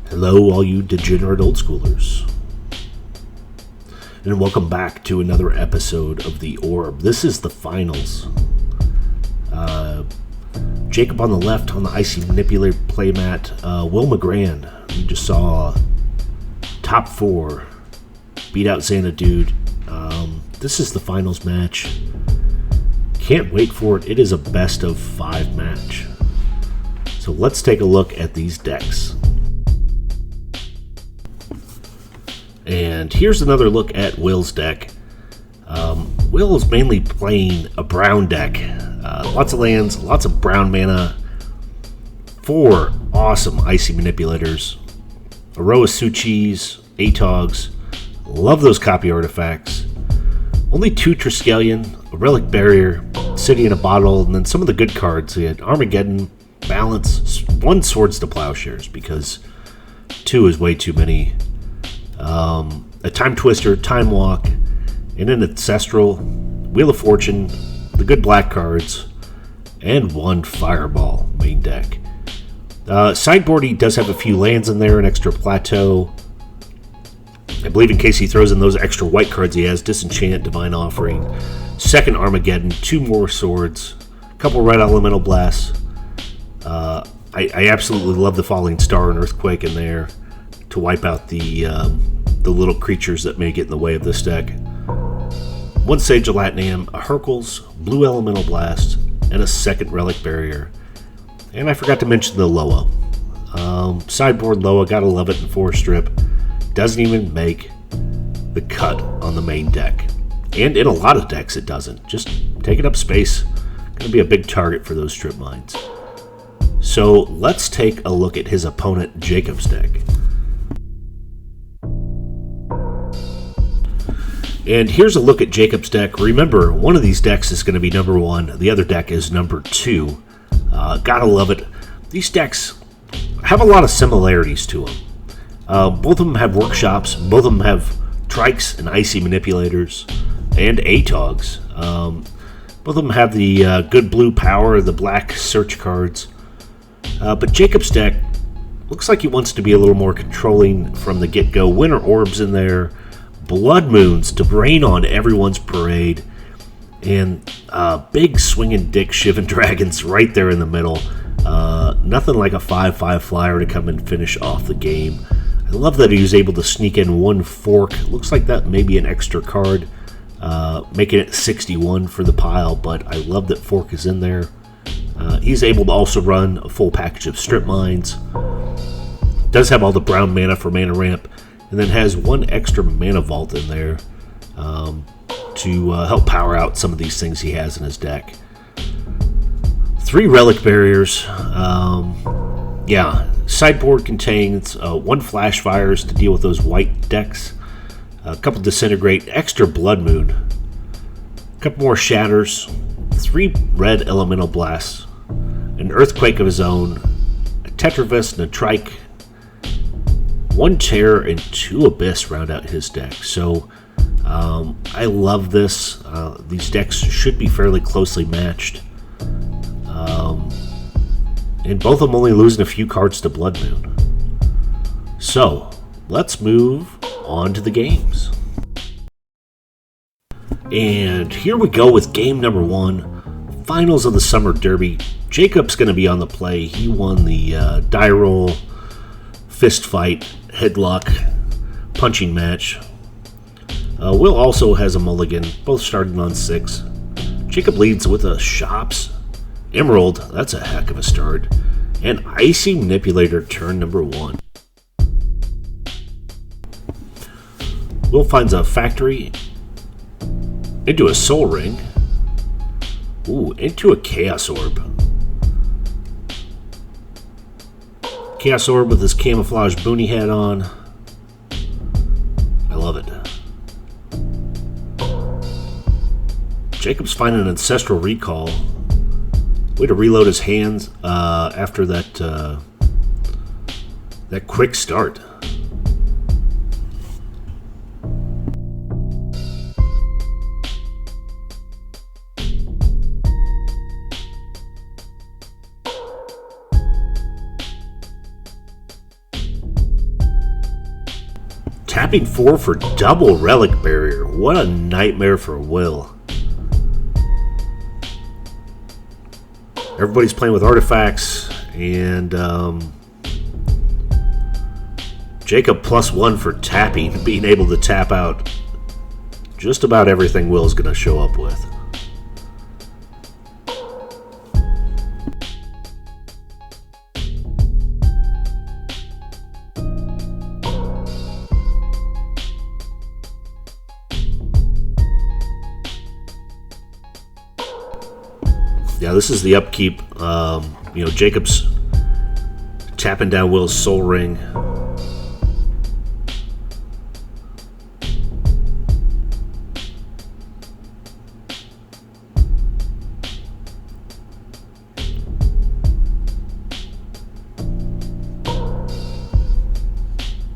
Hello, all you degenerate old schoolers, and welcome back to another episode of The Orb. This is the finals. Jacob on the left on the Icy Manipulator playmat. Will McGrand, we just saw top four beat out Xanadude. This is the finals match. Can't wait for it. It is a best of 5 match. So let's take a look at these decks. And here's another look at Will's deck. Will is mainly playing a brown deck. Lots of lands, lots of brown mana, 4 awesome Icy Manipulators, a row of Suchis, Atogs, love those copy artifacts, only 2 Triskelion, a Relic Barrier, City in a Bottle, and then some of the good cards. We had Armageddon, Balance, 1 Swords to Plowshares, because 2 is way too many. A Time Twister, Time Walk, and an Ancestral, Wheel of Fortune, the good black cards, and 1 Fireball main deck. Sideboard, he does have a few lands in there, an extra Plateau. I believe in case he throws in those extra white cards he has, Disenchant, Divine Offering, 2nd Armageddon, 2 more Swords, a couple Red Elemental Blasts. I absolutely love the Falling Star and Earthquake in there to wipe out the little creatures that may get in the way of this deck. 1 Sage of Latnam, a Hercules, Blue Elemental Blast, and a 2nd Relic Barrier. And I forgot to mention the Loa. Sideboard Loa, gotta love it in 4-strip. Doesn't even make the cut on the main deck. And in a lot of decks it doesn't. Just taking up space. Gonna be a big target for those strip mines. So let's take a look at his opponent Jacob's deck. And here's a look at Jacob's deck. Remember, one of these decks is going to be number 1. The other deck is number 2. Gotta love it. These decks have a lot of similarities to them. Both of them have workshops. Both of them have Trikes and Icy Manipulators and Atogs. Both of them have the good blue power, the black search cards. But Jacob's deck looks like he wants to be a little more controlling from the get-go. Winter Orbs in there. Blood Moons to rain on everyone's parade, and big swinging dick Shivan Dragons right there in the middle. Nothing like a 5/5 flyer to come and finish off the game. I love that he was able to sneak in 1 Fork. Looks like that may be an extra card, making it 61 for the pile, but I love that Fork is in there. He's able to also run a full package of strip mines. Does have all the brown mana for mana ramp, and then has 1 extra mana vault in there to help power out some of these things he has in his deck. 3 Relic Barriers. Sideboard contains 1 Flash Fires to deal with those white decks, a couple Disintegrate, extra Blood Moon, a couple more Shatters, 3 Red Elemental Blasts, an Earthquake of his own, a Tetravest and a Trike, 1 Terror and 2 Abyss round out his deck. So I love this. These decks should be fairly closely matched. And both of them only losing a few cards to Blood Moon. So let's move on to the games. And here we go with game number 1. Finals of the Summer Derby. Jacob's going to be on the play. He won the die roll, fist fight, headlock, punching match. Will also has a mulligan, both starting on 6. Jacob leads with a Shops, Emerald, that's a heck of a start, and Icy Manipulator turn number 1. Will finds a Factory, into a Soul Ring, into a Chaos Orb. Chaos Orb with his camouflage boonie hat on. I love it. Jacob's finding an Ancestral Recall. Way to reload his hands after that quick start. Tapping 4 for double Relic Barrier. What a nightmare for Will. Everybody's playing with artifacts, and Jacob +1 for tapping, being able to tap out just about everything Will's going to show up with. Yeah, this is the upkeep. You know, Jacob's tapping down Will's Soul Ring.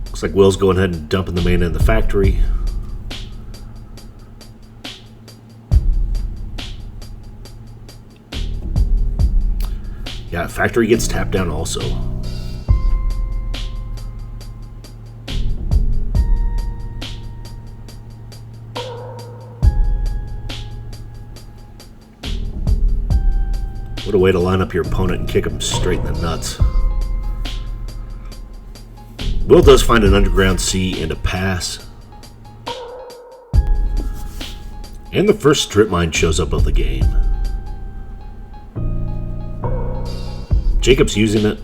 Looks like Will's going ahead and dumping the mana in the factory. Yeah, factory gets tapped down also. What a way to line up your opponent and kick him straight in the nuts. Will does find an Underground Sea and a pass. And the first strip mine shows up of the game. Jacob's using it.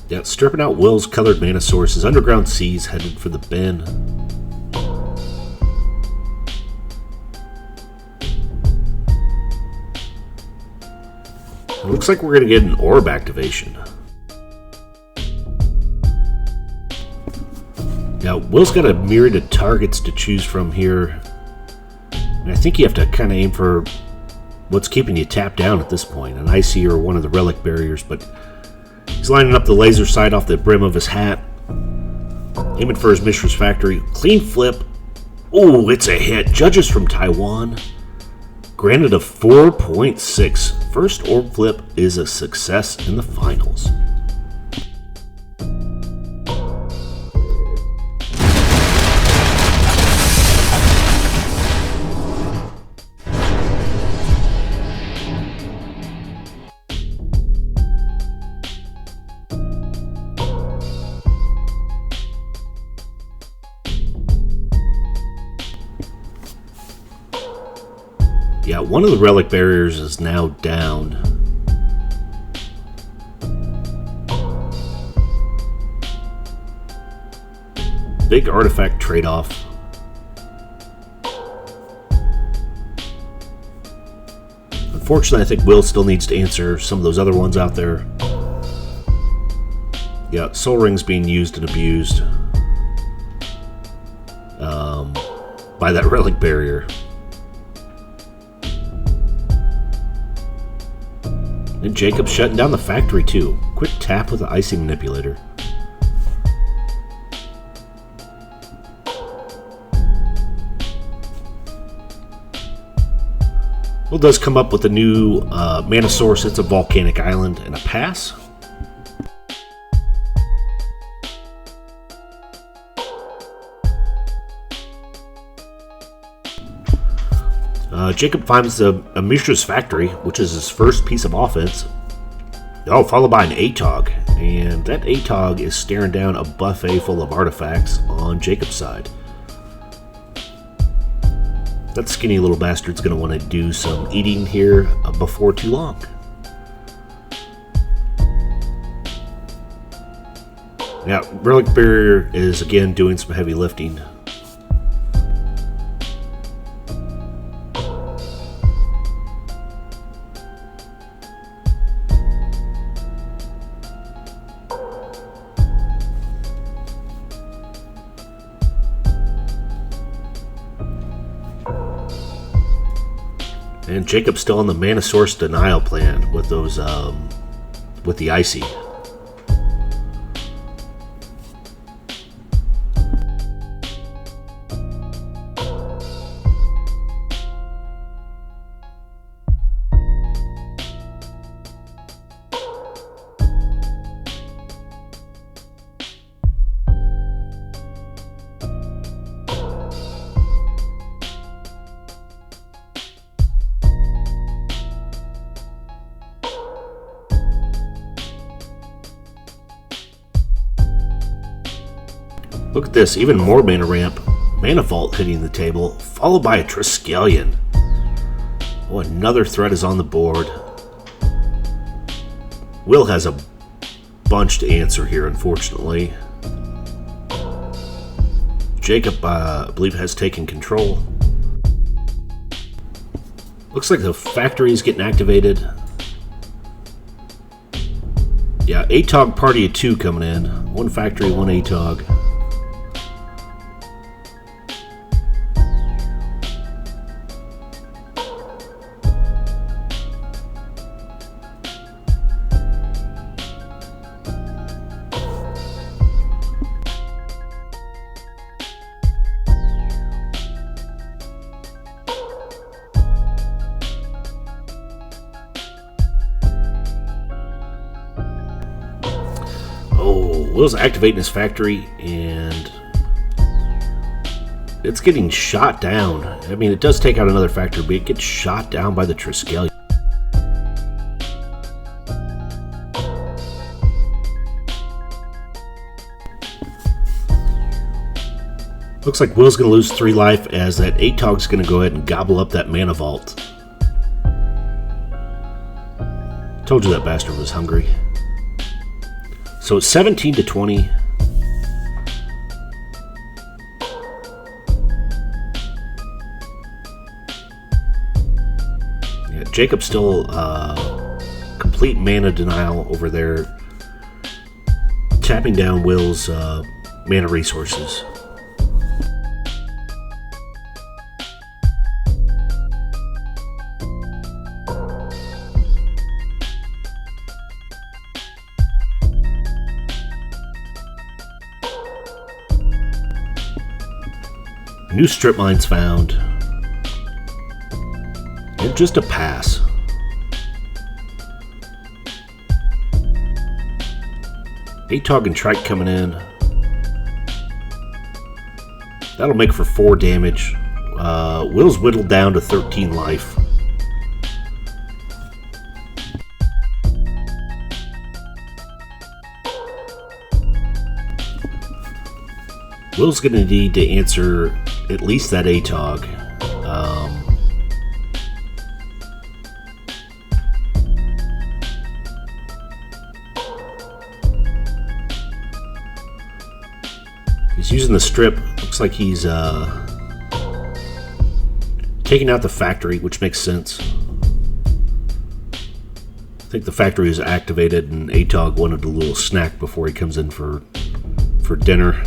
Yeah, stripping out Will's colored mana sources. Underground Seas headed for the bin. It looks like we're going to get an orb activation. Now, Will's got a myriad of targets to choose from here. And I think you have to kind of aim for what's keeping you tapped down at this point. An Icy or one of the Relic Barriers, but he's lining up the laser sight off the brim of his hat. Aiming for his Mishra's Factory. Clean flip. Oh, it's a hit. Judges from Taiwan. Granted a 4.6. First orb flip is a success in the finals. Yeah, one of the Relic Barriers is now down. Big artifact trade-off. Unfortunately, I think Will still needs to answer some of those other ones out there. Yeah, Soul Ring's being used and abused by that Relic Barrier. And Jacob's shutting down the factory too. Quick tap with the Icy Manipulator. Will does come up with a new mana source. It's a Volcanic Island and a pass. Jacob finds a Mishra's Factory, which is his first piece of offense. Oh, followed by an Atog. And that Atog is staring down a buffet full of artifacts on Jacob's side. That skinny little bastard's going to want to do some eating here before too long. Now, Relic Barrier is again doing some heavy lifting. And Jacob's still on the mana source denial plan with those, with the Icy. Look at this, even more mana ramp. Mana Vault hitting the table, followed by a Triskelion. Oh, another threat is on the board. Will has a bunch to answer here, unfortunately. Jacob, I believe, has taken control. Looks like the factory is getting activated. Yeah, Atog party of 2 coming in. 1 factory, 1 Atog. Will's activating his factory, and it's getting shot down. I mean, it does take out another factory, but it gets shot down by the Triskelion. Looks like Will's going to lose 3 life as that Atog's going to go ahead and gobble up that Mana Vault. Told you that bastard was hungry. So it's 17 to 20. Yeah, Jacob's still complete mana denial over there, tapping down Will's mana resources. New strip mines found. And just a pass. Atog and Trike coming in. That'll make for 4 damage. Will's whittled down to 13 life. Will's going to need to answer at least that Atog. He's using the strip. Looks like he's taking out the factory, which makes sense. I think the factory is activated, and Atog wanted a little snack before he comes in for dinner.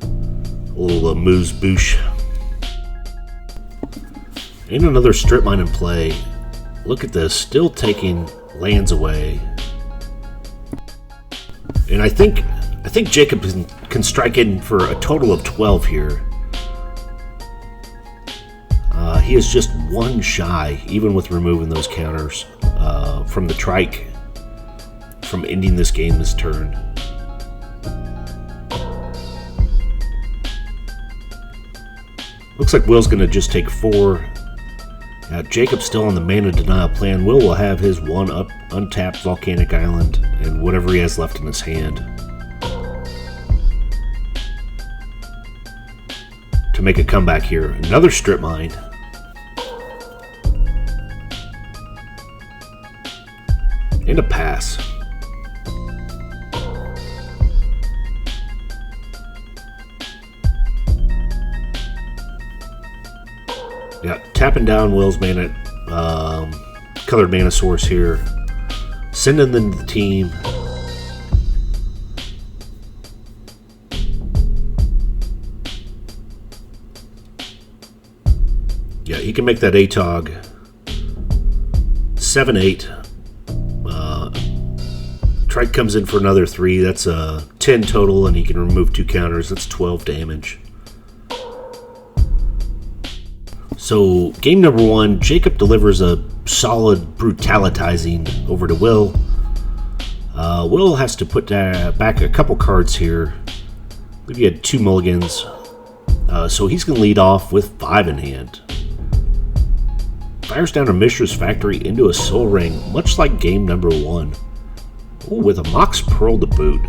A little moose boosh. And another strip mine in play. Look at this, still taking lands away. And I think Jacob can strike in for a total of 12 here. He is just 1 shy, even with removing those counters from the trike, from ending this game this turn. Looks like Will's going to just take 4. Jacob's still on the mana denial plan. Will have his 1 up untapped volcanic island and whatever he has left in his hand to make a comeback here. Another strip mine. And a pass. Yeah, tapping down Will's mana, colored mana source here, sending them to the team. Yeah, he can make that Atog 7-8. Trike comes in for another 3. That's a 10 total, and he can remove 2 counters. That's 12 damage. So, game number 1, Jacob delivers a solid brutalizing over to Will. Will has to put back a couple cards here. I believe he had 2 mulligans. So he's going to lead off with 5 in hand. Fires down a Mishra's Factory into a Soul Ring, much like game number 1. Ooh, with a Mox Pearl to boot.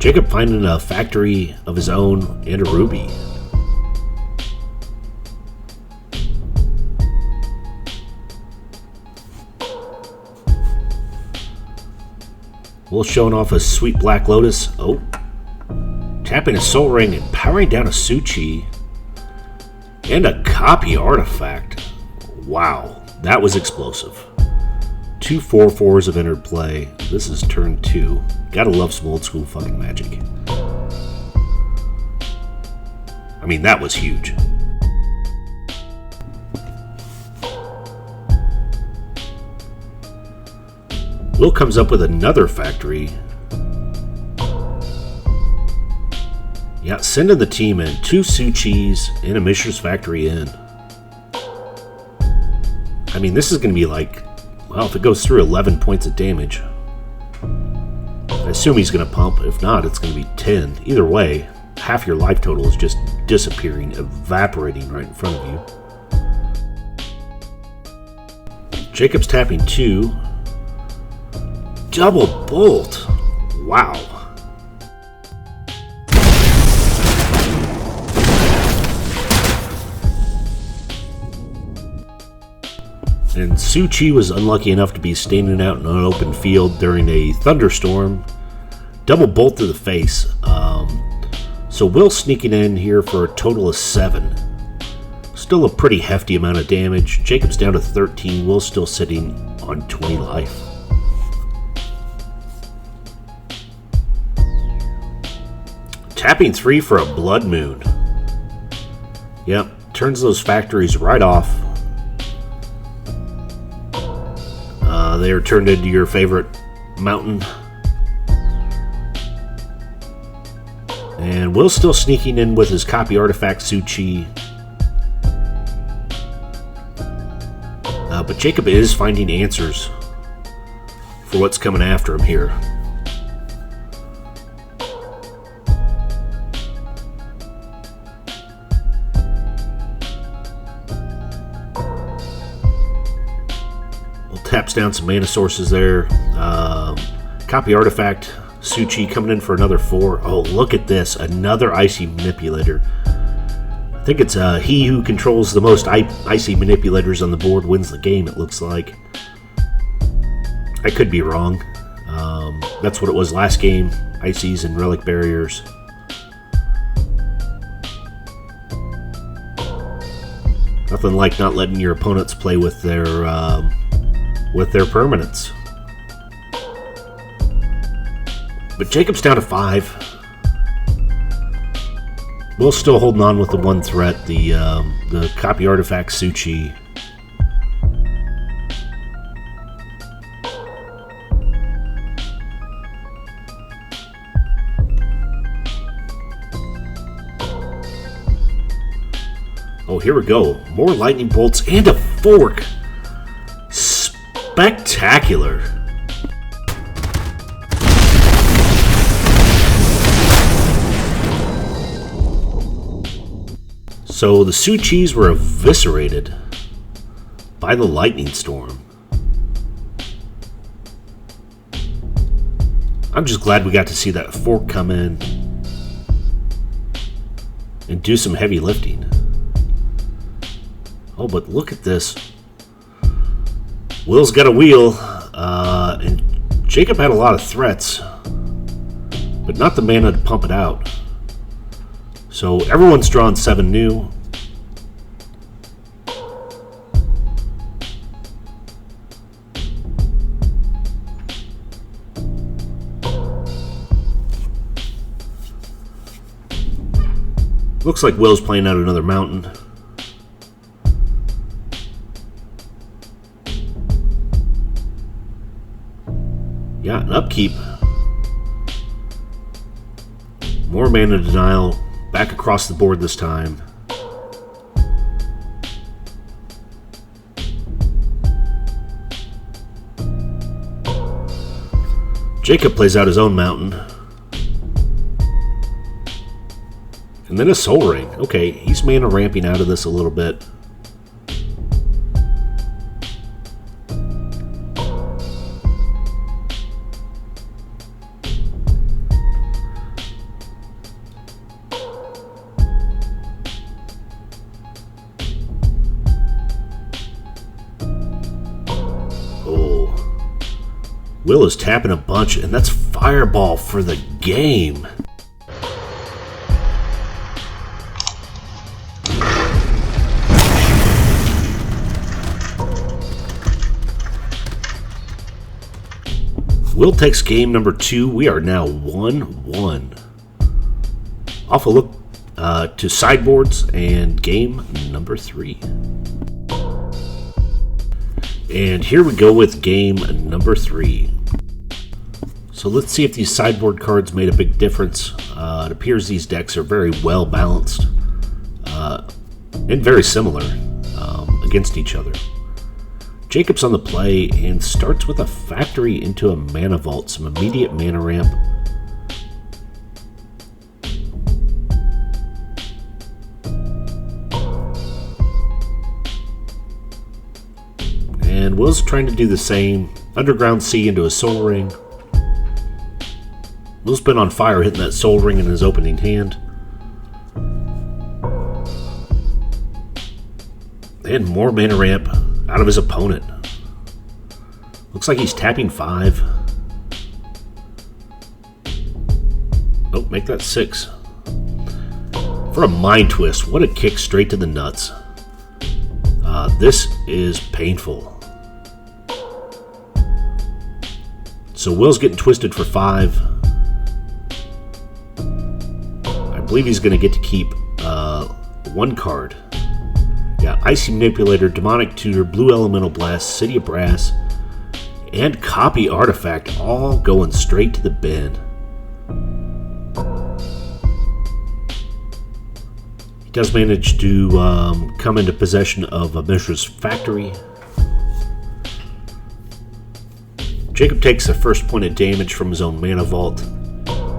Jacob finding a factory of his own and a ruby. Will showing off a sweet Black Lotus. Oh. Tapping a Soul Ring and powering down a Suchi. And a copy artifact. Wow. That was explosive. 2 4/4s have entered play. This is turn 2. Gotta love some old school fucking Magic. I mean, that was huge. Will comes up with another factory. Yeah, sending the team in. 2 Suchis and a Mishra's Factory in. I mean, this is going to be like, well, if it goes through 11 points of damage. I assume he's going to pump. If not, it's going to be 10. Either way, half your life total is just disappearing, evaporating right in front of you. Jacob's tapping 2. Double bolt. Wow. And Suchi was unlucky enough to be standing out in an open field during a thunderstorm. Double bolt to the face. So Will sneaking in here for a total of 7. Still a pretty hefty amount of damage. Jacob's down to 13. Will's still sitting on 20 life. Tapping 3 for a Blood Moon. Yep, turns those factories right off. They are turned into your favorite mountain. And Will's still sneaking in with his copy artifact Suchi. But Jacob is finding answers for what's coming after him here. Taps down some mana sources there. Copy artifact. Suchi coming in for another 4. Oh, look at this. Another icy manipulator. I think it's he who controls the most icy manipulators on the board wins the game, it looks like. I could be wrong. That's what it was last game. Ices and relic barriers. Nothing like not letting your opponents play with their permanents. But Jacob's down to 5. Will's still holding on with the one threat, the copy artifact Suchi. Oh, here we go. More lightning bolts and a fork. Spectacular. So the Suchis were eviscerated by the lightning storm. I'm just glad we got to see that fork come in and do some heavy lifting. Oh, but look at this. Will's got a wheel, and Jacob had a lot of threats, but not the mana to pump it out. So everyone's drawn 7 new. Looks like Will's playing out another mountain. Yeah, an upkeep. More mana denial. Back across the board this time. Jacob plays out his own mountain. And then a Soul Ring. Okay, he's mana ramping out of this a little bit. Will is tapping a bunch, and that's Fireball for the game. Will takes game number 2. We are now 1-1. Off a look to sideboards and game number 3. And here we go with game number 3. So let's see if these sideboard cards made a big difference. It appears these decks are very well balanced and very similar against each other. Jacob's on the play and starts with a factory into a mana vault, some immediate mana ramp. And Will's trying to do the same. Underground Sea into a Soul Ring. Will's been on fire hitting that Soul Ring in his opening hand. And more mana ramp out of his opponent. Looks like he's tapping 5. Oh, make that 6. For a Mind Twist, what a kick straight to the nuts. This is painful. So Will's getting twisted for 5. I believe he's going to get to keep 1 card. Yeah, Icy Manipulator, Demonic Tutor, Blue Elemental Blast, City of Brass, and Copy Artifact, all going straight to the bin. He does manage to come into possession of a Mishra's Factory. Jacob takes the first point of damage from his own mana vault,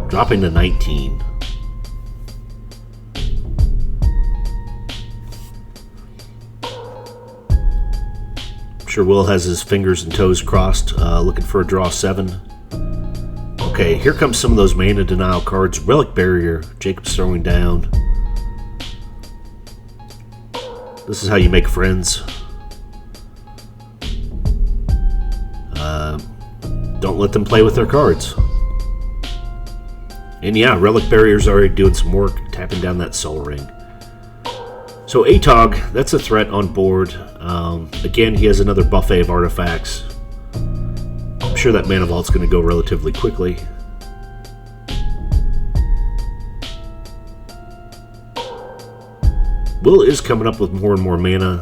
dropping to 19. Sure, Will has his fingers and toes crossed, looking for a draw 7. Okay, here comes some of those mana denial cards. Relic Barrier, Jacob's throwing down. This is how you make friends. Don't let them play with their cards. And yeah, Relic Barrier's already doing some work, tapping down that Soul Ring. So Atog, that's a threat on board. Again, he has another buffet of artifacts. I'm sure that mana vault's going to go relatively quickly. Will is coming up with more and more mana,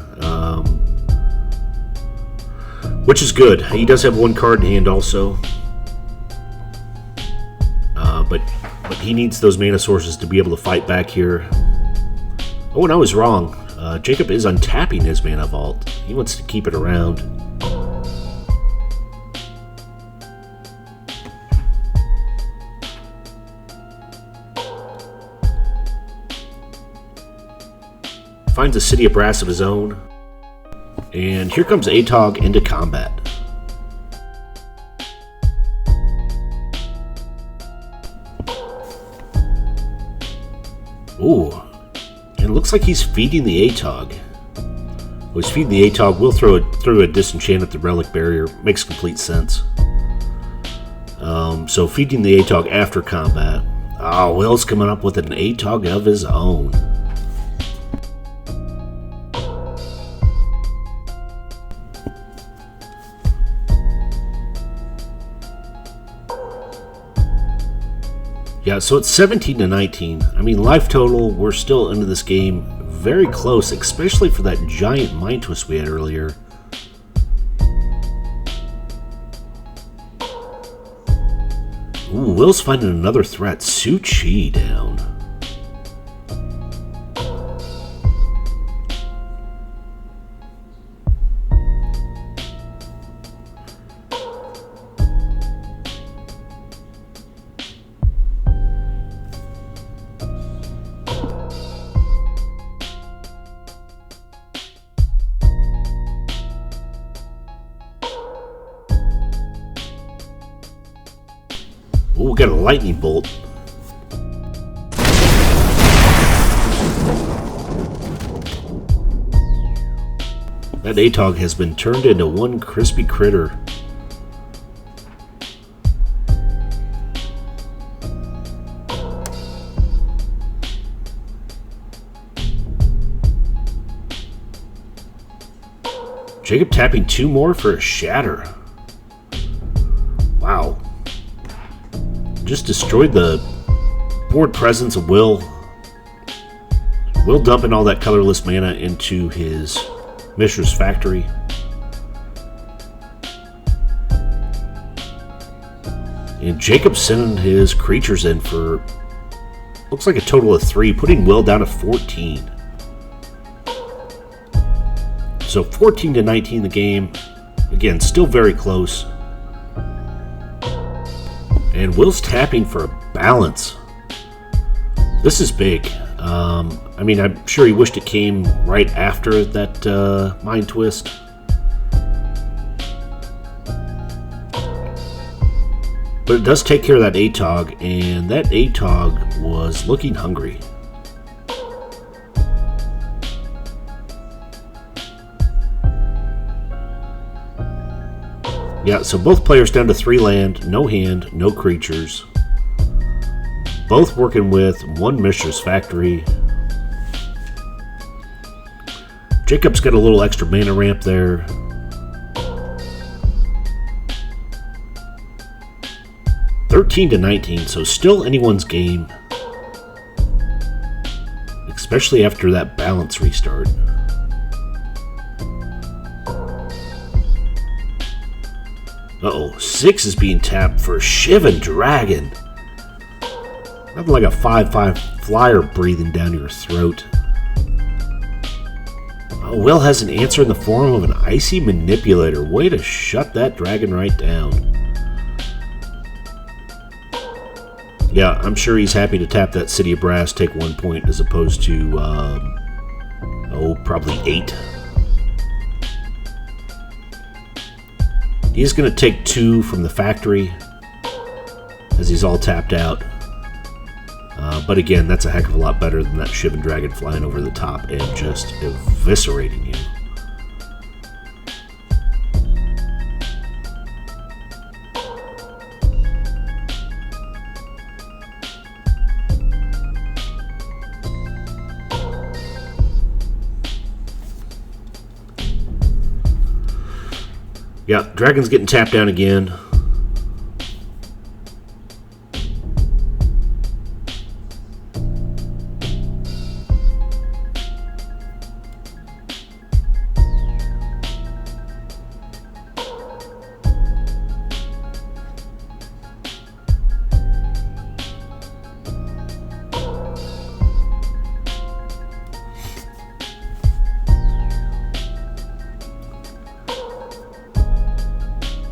which is good. He does have 1 card in hand also, but he needs those mana sources to be able to fight back here. Oh, and I was wrong. Jacob is untapping his mana vault. He wants to keep it around. Finds a City of Brass of his own. And here comes Atog into combat. Ooh. And it looks like he's feeding the Atog. Well, he's feeding the Atog. We'll throw a disenchant at the Relic Barrier. Makes complete sense. So feeding the Atog after combat. Oh, Will's coming up with an Atog of his own. Yeah, so it's 17 to 19. I mean, life total, we're still into this game very close, especially for that giant Mind Twist we had earlier. Ooh, Will's finding another threat. Su-Chi down. Ooh, we got a lightning bolt. That Atog has been turned into one crispy critter. Jacob tapping 2 more for a shatter. Wow. Just destroyed the board presence of Will. Will dumping all that colorless mana into his Mishra's Factory. And Jacob sending his creatures in for, looks like a total of 3, putting Will down to 14. So 14 to 19 the game. Again, still very close. And Will's tapping for a balance. This is big. I mean, I'm sure he wished it came right after that Mind Twist. But it does take care of that Atog, and that Atog was looking hungry. Yeah, so both players down to 3 land, no hand, no creatures. Both working with 1 Mishra's Factory. Jacob's got a little extra mana ramp there. $13 to 19, so still anyone's game. Especially after that balance restart. Uh-oh, 6 is being tapped for Shivan Dragon. Nothing like a 5/5 flyer breathing down your throat. Oh, Will has an answer in the form of an Icy Manipulator. Way to shut that dragon right down. Yeah, I'm sure he's happy to tap that City of Brass, take 1 point, as opposed to, probably 8. He's going to take 2 from the factory, as he's all tapped out. But again, that's a heck of a lot better than that Shivan Dragon flying over the top and just eviscerating you. Yeah, Dragon's getting tapped down again.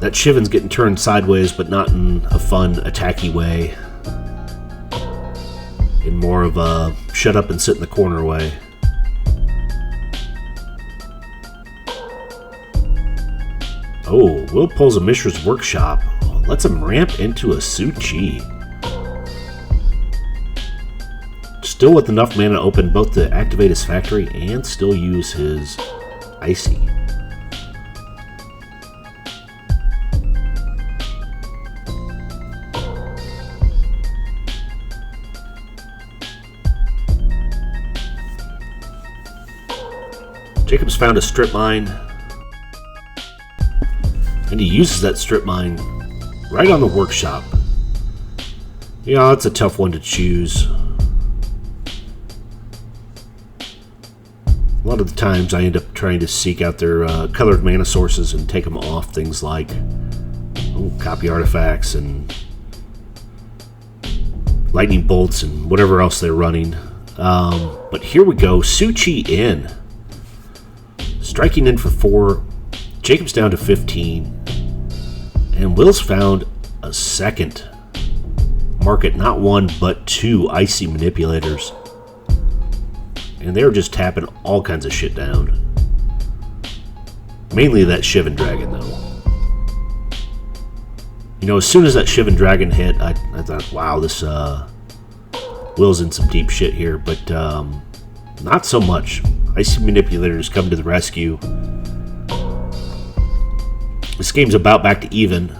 That Shivan's getting turned sideways, but not in a fun, attacky way. In more of a shut up and sit in the corner way. Oh, Will pulls a Mishra's Workshop. Lets him ramp into a Su-Chi. Still with enough mana to open both to activate his factory and still use his Icy. Jacob's found a strip mine, and he uses that strip mine right on the workshop. Yeah, it's a tough one to choose. A lot of the times I end up trying to seek out their colored mana sources and take them off things like copy artifacts and lightning bolts and whatever else they're running. But here we go, Su-Chi in. Striking in for 4, Jacob's down to 15, and Will's found a second market, not 1 but 2 Icy Manipulators, and they're just tapping all kinds of shit down. Mainly that Shivan Dragon, though. You know, as soon as that Shivan Dragon hit, I thought, wow, this Will's in some deep shit here, but not so much. Icy Manipulators come to the rescue. This game's about back to even.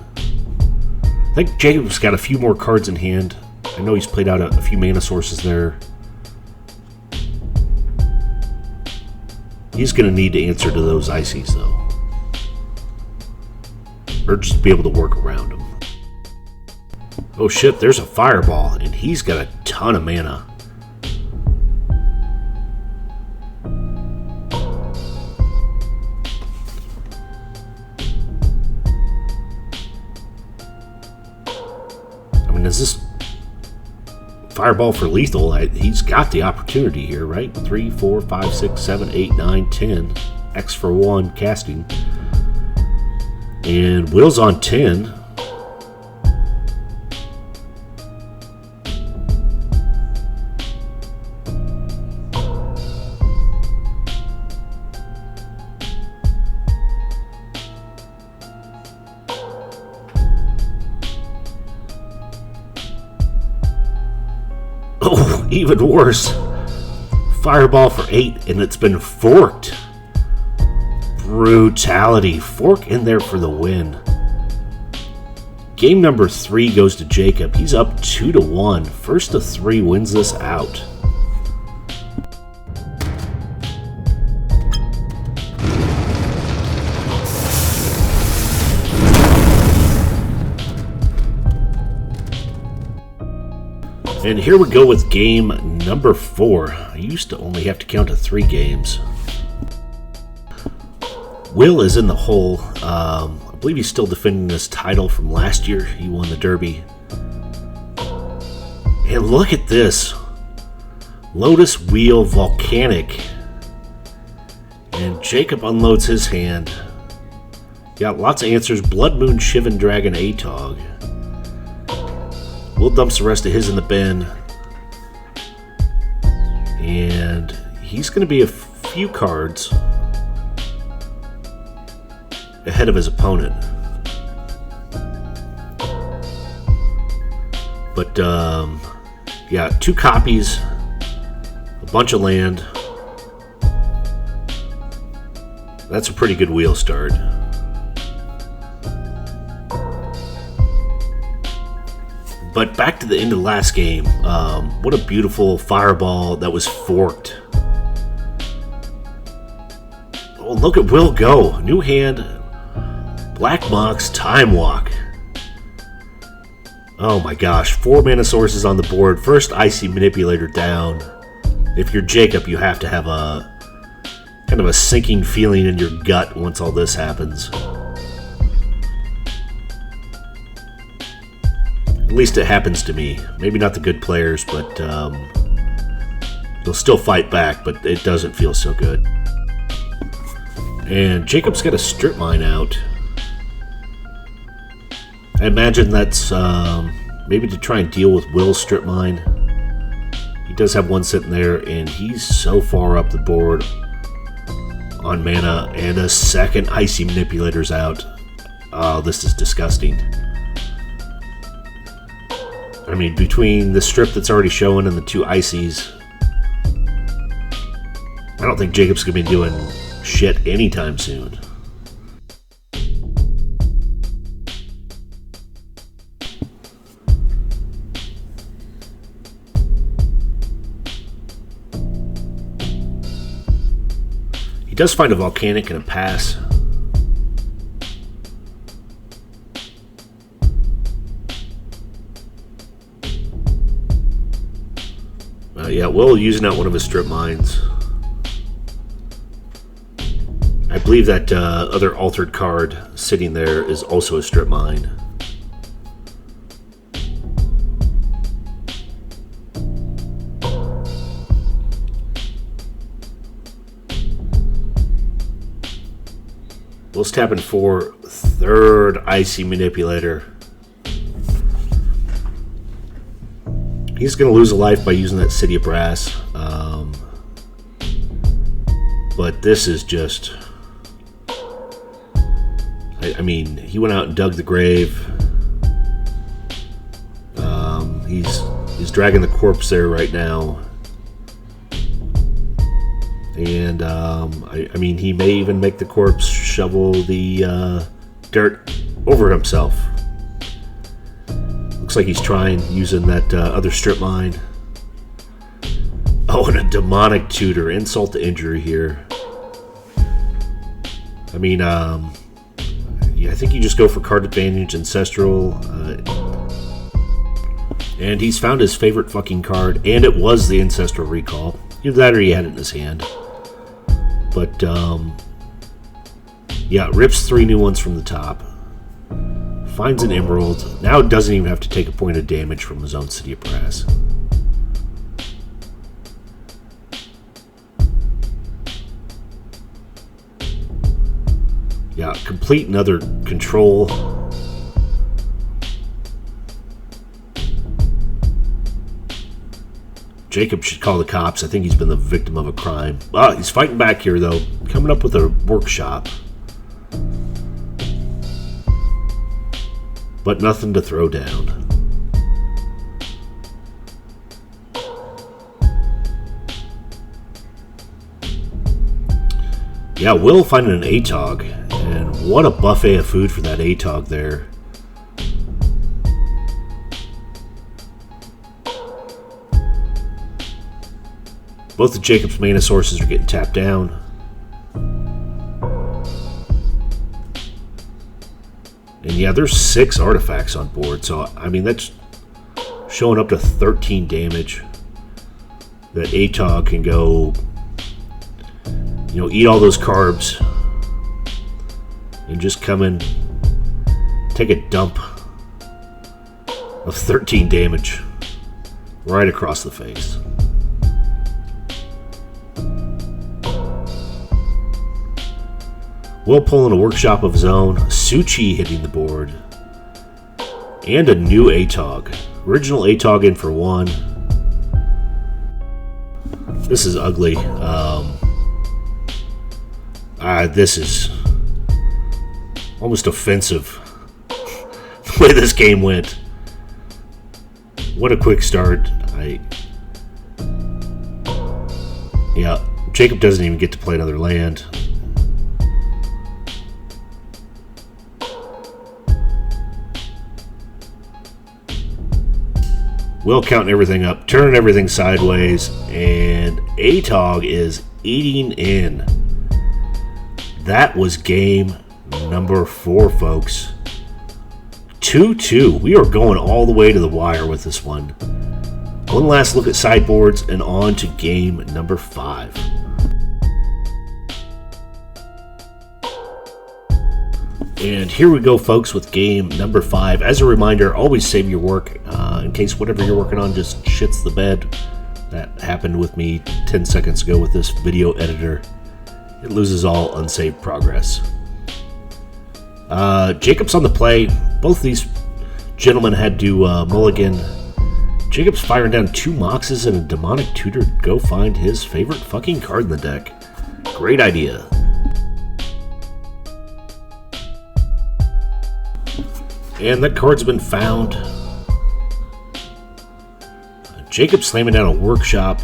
I think Jacob's got a few more cards in hand. I know he's played out a few mana sources there. He's going to need to answer to those Icies, though. or just be able to work around them. Oh shit, there's a fireball, and he's got a ton of mana. I mean, is this fireball for lethal? He's got the opportunity here, right? 3, 4, 5, 6, 7, 8, 9, 10. X for 1 casting. And Will's on 10. Oh, even worse. Fireball for 8, and it's been forked. Brutality. Fork in there for the win. Game number 3 goes to Jacob. He's up 2-1. First of 3 wins this out. And here we go with game number 4. I used to only have to count to 3 games. Will is in the hole. I believe he's still defending his title from last year. He won the Derby. And look at this. Lotus Wheel Volcanic. And Jacob unloads his hand. Got lots of answers. Blood Moon, Shivan, Dragon, Atog. Will dumps the rest of his in the bin. And he's going to be a few cards ahead of his opponent. But, yeah, 2 copies, a bunch of land. That's a pretty good wheel start. But back to the end of the last game. What a beautiful fireball that was forked. Oh, look at Will go. New hand. Black Mox Time Walk. Oh my gosh. 4 mana sources on the board. First Icy Manipulator down. If you're Jacob, you have to have a kind of a sinking feeling in your gut once all this happens. At least it happens to me. Maybe not the good players, but they'll still fight back, but it doesn't feel so good. And Jacob's got a strip mine out. I imagine that's maybe to try and deal with Will's strip mine. He does have one sitting there, and he's so far up the board on mana, and a second Icy Manipulator's out. Oh, this is disgusting. I mean, between the strip that's already showing and the 2 Icies, I don't think Jacob's going to be doing shit anytime soon. He does find a volcanic and a pass. Yeah, Will using out one of his strip mines. I believe that other altered card sitting there is also a strip mine. Will's tapping for 3rd Icy Manipulator. He's going to lose a life by using that City of Brass. But this is just... I mean, he went out and dug the grave. He's dragging the corpse there right now. And, I mean, he may even make the corpse shovel the dirt over himself. Looks like he's trying, using that other strip mine. Oh, and a demonic tutor. Insult to injury here. I mean, Yeah, I think you just go for card advantage, ancestral, and he's found his favorite fucking card, and it was the ancestral recall. Either that or he had it in his hand. But yeah, rips 3 new ones from the top. Finds an emerald. Now it doesn't even have to take a point of damage from his own City of Brass. Yeah, complete another control. Jacob should call the cops. I think he's been the victim of a crime. Ah, he's fighting back here, though. Coming up with a workshop. But nothing to throw down. Yeah, Will finding an Atog. And what a buffet of food for that Atog there. Both of Jacob's mana sources are getting tapped down. And yeah, there's 6 artifacts on board, so I mean that's showing up to 13 damage. That Atog can go, you know, eat all those carbs and just come in, take a dump of 13 damage right across the face. Will pulling a workshop of his own, Suchi hitting the board, and a new Atog. Original Atog in for 1. This is ugly. This is almost offensive the way this game went. What a quick start. Yeah, Jacob doesn't even get to play another land. Will counting everything up, turning everything sideways, and Atog is eating in. That was game number 4, folks. 2-2. We are going all the way to the wire with this one. One last look at sideboards and on to game number 5. And here we go, folks, with game number 5. As a reminder, always save your work in case whatever you're working on just shits the bed. That happened with me 10 seconds ago with this video editor. It loses all unsaved progress. Jacob's on the play. Both these gentlemen had to mulligan. Jacob's firing down 2 Moxes and a Demonic Tutor to go find his favorite fucking card in the deck. Great idea. And that card's been found. Jacob slamming down a workshop,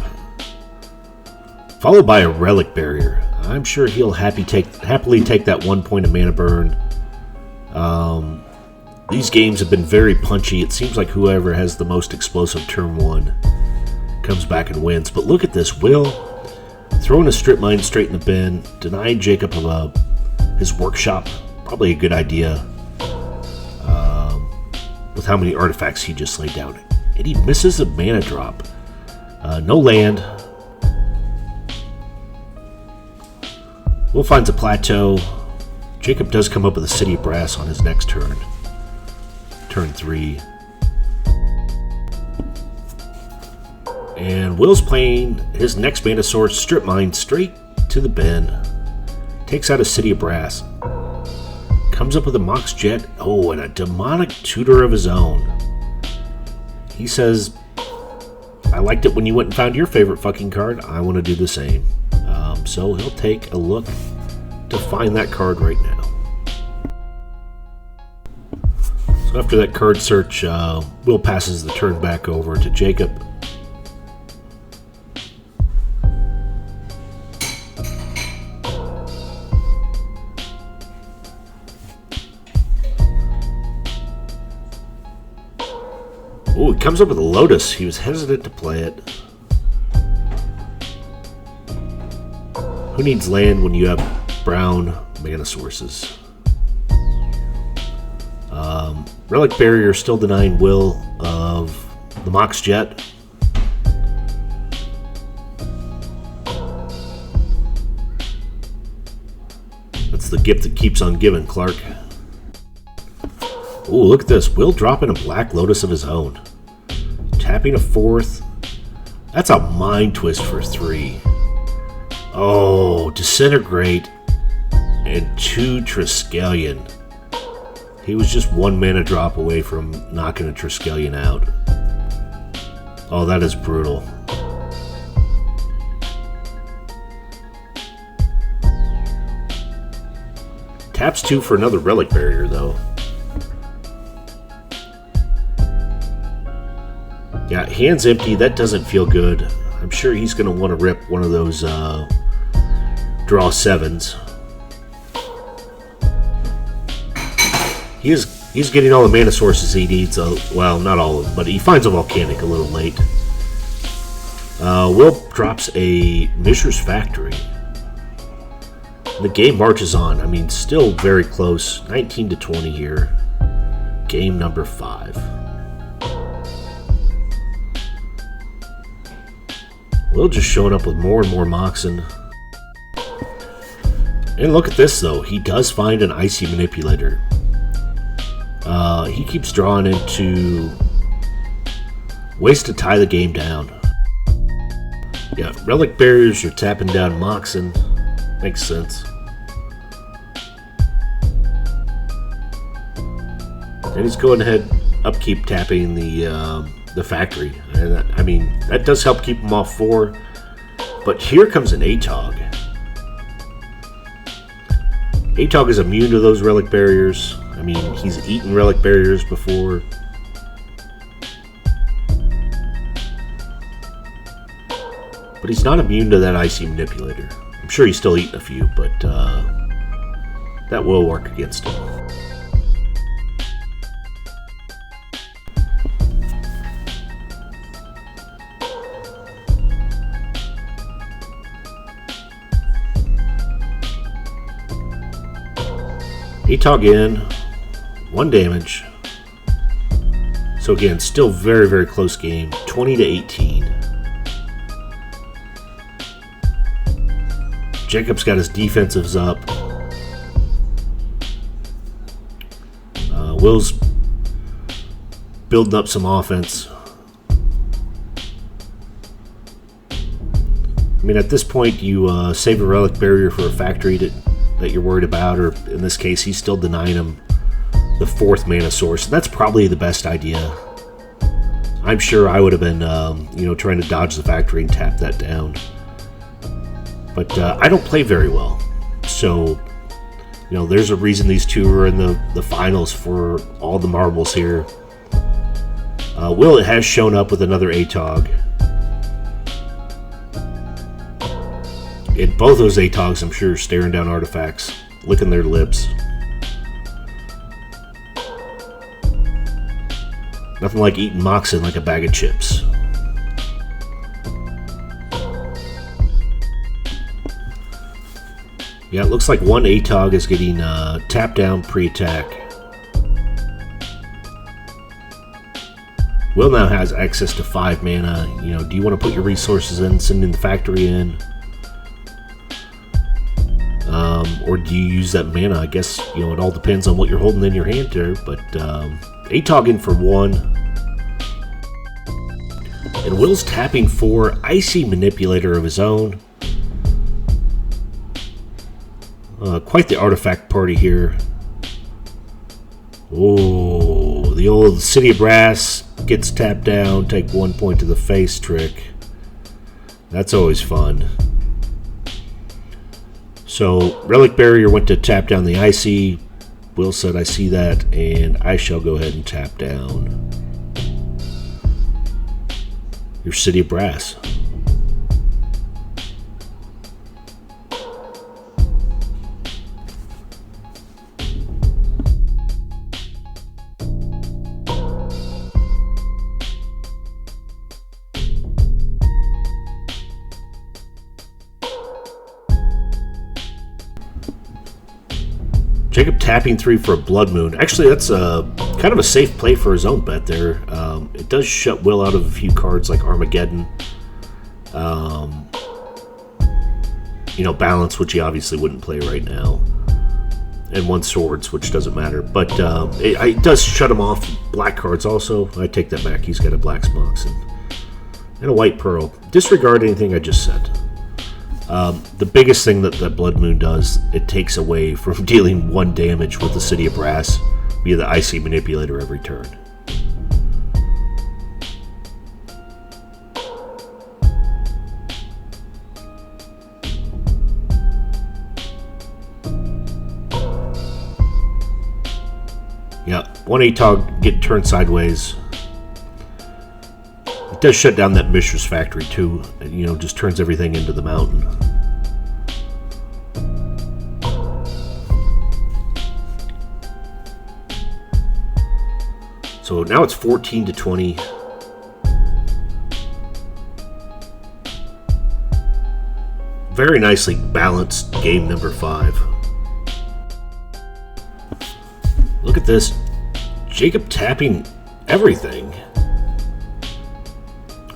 followed by a relic barrier. I'm sure he'll happily take that 1 point of mana burn. These games have been very punchy. It seems like whoever has the most explosive turn 1 comes back and wins. But look at this. Will throwing a strip mine straight in the bin, denying Jacob of his workshop. Probably a good idea. With how many artifacts he just laid down. And he misses a mana drop. No land. Will finds a plateau. Jacob does come up with a City of Brass on his next turn. Turn 3. And Will's playing his next mana source, Strip Mine, straight to the bin. Takes out a City of Brass. Comes up with a Mox Jet. Oh, and a Demonic Tutor of his own. He says, I liked it when you went and found your favorite fucking card. I want to do the same. So he'll take a look to find that card right now. So after that card search, Will passes the turn back over to Jacob. Oh, he comes up with a Lotus. He was hesitant to play it. Who needs land when you have brown mana sources? Relic Barrier still denying Will of the Mox Jet. That's the gift that keeps on giving, Clark. Ooh, look at this. Will dropping a Black Lotus of his own. Tapping a 4th. That's a Mind Twist for 3. Oh, Disintegrate and 2 Triskelion. He was just 1 mana drop away from knocking a Triskelion out. Oh, that is brutal. Taps 2 for another Relic Barrier, though. Yeah, hands empty. That doesn't feel good. I'm sure he's going to want to rip one of those draw 7s. He's getting all the mana sources he needs. Well, not all of them, but he finds a Volcanic a little late. Will drops a Mishra's Factory. The game marches on. I mean, still very close. 19 to 20 here. Game number 5. Will just showing up with more and more Moxen. And look at this, though. He does find an Icy Manipulator. He keeps drawing into ways to tie the game down. Yeah, Relic Barriers, you're tapping down Moxen. Makes sense. And he's going ahead, upkeep tapping the factory. And I mean, that does help keep him off 4. But here comes an Atog. Atog is immune to those Relic Barriers. I mean, he's eaten Relic Barriers before. But he's not immune to that Icy Manipulator. I'm sure he's still eating a few, but that will work against him. Atog in, 1 damage. So again, still very, very close game. 20 to 18. Jacob's got his defensives up. Will's building up some offense. I mean, at this point, you save a Relic Barrier for a factory that you're worried about, or in this case, he's still denying him the 4th mana source. And that's probably the best idea. I'm sure I would have been, trying to dodge the factory and tap that down. But I don't play very well. So, there's a reason these two are in the finals for all the marbles here. Will has shown up with another Atog. And both those Atogs, I'm sure, staring down artifacts, licking their lips. Nothing like eating Moxen like a bag of chips. Yeah, it looks like one Atog is getting tapped down pre-attack. Will now has access to 5 mana. Do you want to put your resources in, sending the factory in? Or do you use that mana? I guess, it all depends on what you're holding in your hand there. But Atog in for 1. And Will's tapping for Icy Manipulator of his own. Quite the artifact party here. Oh, the old City of Brass gets tapped down, take 1 point to the face trick. That's always fun. So, Relic Barrier went to tap down the Icy. Will said, I see that, and I shall go ahead and tap down your City of Brass. Jacob tapping 3 for a Blood Moon. Actually, that's kind of a safe play for his own bet there. It does shut Will out of a few cards like Armageddon. You know, Balance, which he obviously wouldn't play right now. And 1 Swords, which doesn't matter. But it does shut him off black cards also. I take that back. He's got a Black Smox and a White Pearl. Disregard anything I just said. The biggest thing that Blood Moon does, it takes away from dealing 1 damage with the City of Brass via the Icy Manipulator every turn. Yeah, 1 Atog get turned sideways. It does shut down that Mishra's Factory too. You know, just turns everything into the mountain. So now it's 14-20. Very nicely balanced game number 5. Look at this. Jacob tapping everything.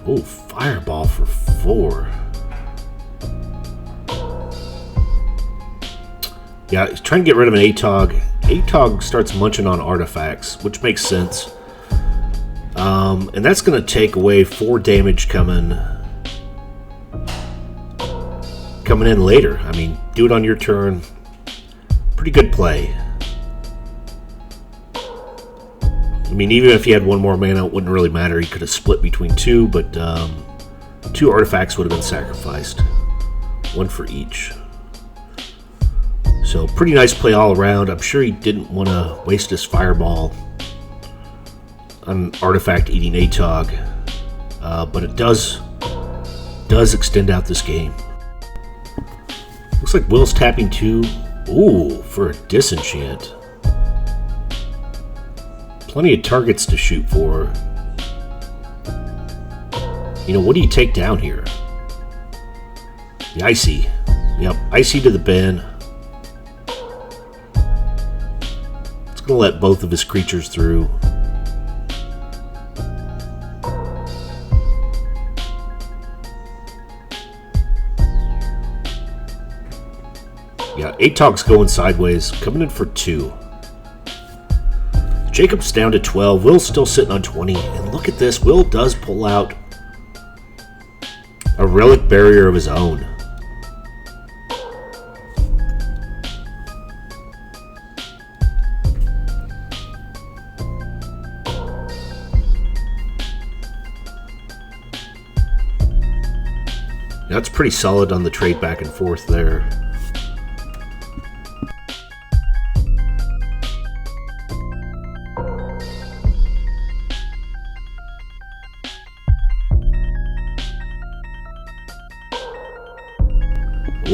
Oh, Fireball for 4. Yeah, he's trying to get rid of an Atog. Atog starts munching on artifacts, which makes sense. And that's going to take away 4 damage coming in later. I mean, do it on your turn. Pretty good play. I mean, even if he had 1 more mana, it wouldn't really matter. He could have split between 2, but 2 artifacts would have been sacrificed. 1 for each. So, pretty nice play all around. I'm sure he didn't want to waste his Fireball on artifact eating Atog, but it does extend out this game. Looks like Will's tapping 2. Ooh, for a Disenchant. Plenty of targets to shoot for. You know, what do you take down here? The Icy. Yep, Icy to the bin. It's going to let both of his creatures through. Yeah, Atog's going sideways, coming in for 2. Jacob's down to 12. Will's still sitting on 20. And look at this. Will does pull out a Relic Barrier of his own. That's pretty solid on the trade back and forth there.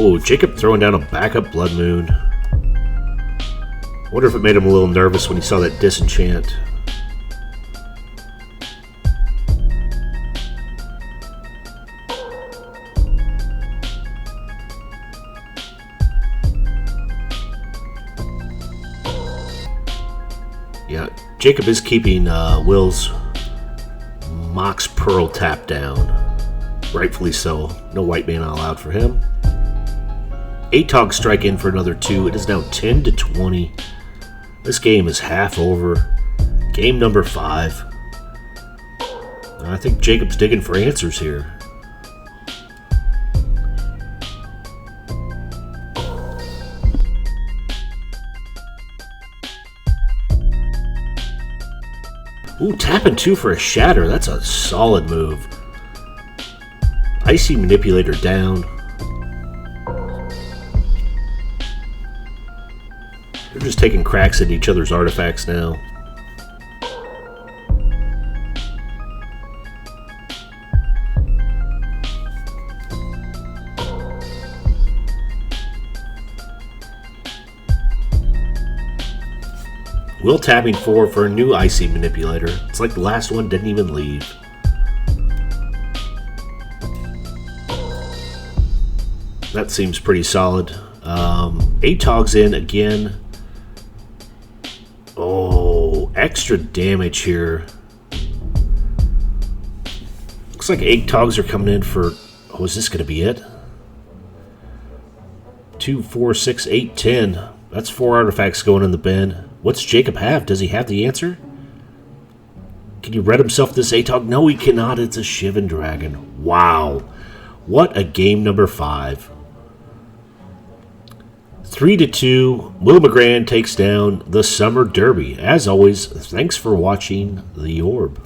Oh, Jacob throwing down a backup Blood Moon. Wonder if it made him a little nervous when he saw that Disenchant. Yeah, Jacob is keeping Will's Mox Pearl tap down. Rightfully so. No white mana allowed for him. Atog strike in for another 2. It is now 10-20. This game is half over. Game number 5. I think Jacob's digging for answers here. Ooh, tapping 2 for a Shatter. That's a solid move. Icy Manipulator down. They're just taking cracks at each other's artifacts now. Will tapping 4 for a new Icy Manipulator. It's like the last one didn't even leave. That seems pretty solid. Atog's in again. extra damage here. Looks like 8 Togs are coming in for... Oh, is this going to be it? 2, 4, 6, 8, 10. That's 4 artifacts going in the bin. What's Jacob have? Does he have the answer? Can he read himself this Atog? No, he cannot. It's a Shivan Dragon. Wow. What a game number 5. 3-2. Will McGran takes down the Summer Derby. As always, thanks for watching The Orb.